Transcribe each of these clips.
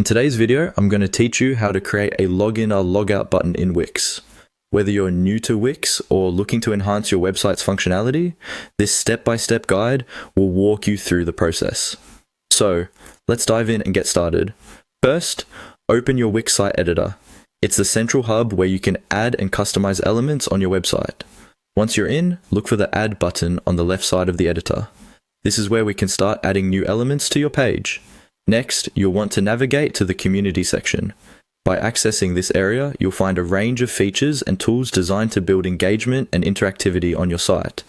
In today's video, I'm going to teach you how to create a login or logout button in Wix. Whether you're new to Wix or looking to enhance your website's functionality, this step-by-step guide will walk you through the process. So, let's dive in and get started. First, open your Wix site editor. It's the central hub where you can add and customize elements on your website. Once you're in, look for the Add button on the left side of the editor. This is where we can start adding new elements to your page. Next, you'll want to navigate to the Community section. By accessing this area, you'll find a range of features and tools designed to build engagement and interactivity on your site,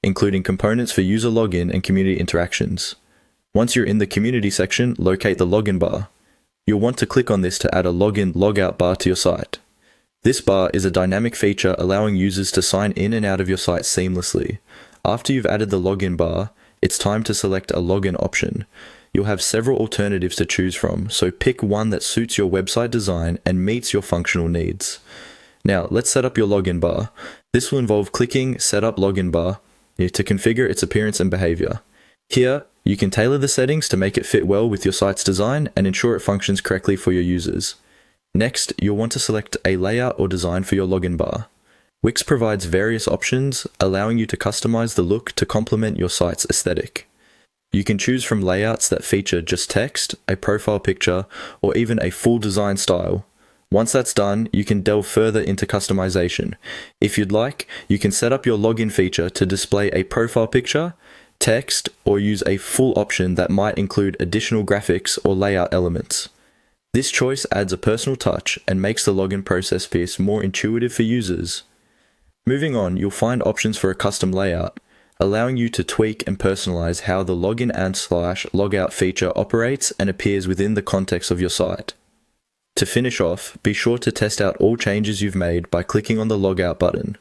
including components for user login and community interactions. Once you're in the Community section, locate the Login bar. You'll want to click on this to add a login/logout bar to your site. This bar is a dynamic feature allowing users to sign in and out of your site seamlessly. After you've added the login bar, it's time to select a login option. You'll have several alternatives to choose from, so pick one that suits your website design and meets your functional needs. Now, let's set up your login bar. This will involve clicking Set up Login Bar to configure its appearance and behavior. Here, you can tailor the settings to make it fit well with your site's design and ensure it functions correctly for your users. Next, you'll want to select a layout or design for your login bar. Wix provides various options, allowing you to customize the look to complement your site's aesthetic. You can choose from layouts that feature just text, a profile picture, or even a full design style. Once that's done, you can delve further into customization. If you'd like, you can set up your login feature to display a profile picture, text, or use a full option that might include additional graphics or layout elements. This choice adds a personal touch and makes the login process feel more intuitive for users. Moving on, you'll find options for a custom layout, allowing you to tweak and personalize how the login and /logout feature operates and appears within the context of your site. To finish off, be sure to test out all changes you've made by clicking on the logout button.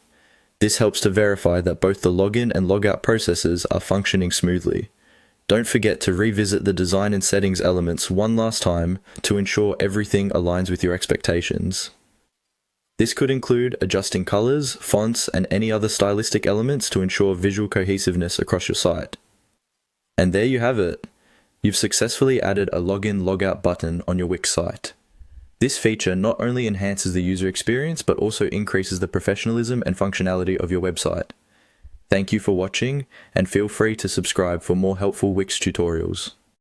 This helps to verify that both the login and logout processes are functioning smoothly. Don't forget to revisit the design and settings elements one last time to ensure everything aligns with your expectations. This could include adjusting colors, fonts, and any other stylistic elements to ensure visual cohesiveness across your site. And there you have it. You've successfully added a login/logout button on your Wix site. This feature not only enhances the user experience, but also increases the professionalism and functionality of your website. Thank you for watching, and feel free to subscribe for more helpful Wix tutorials.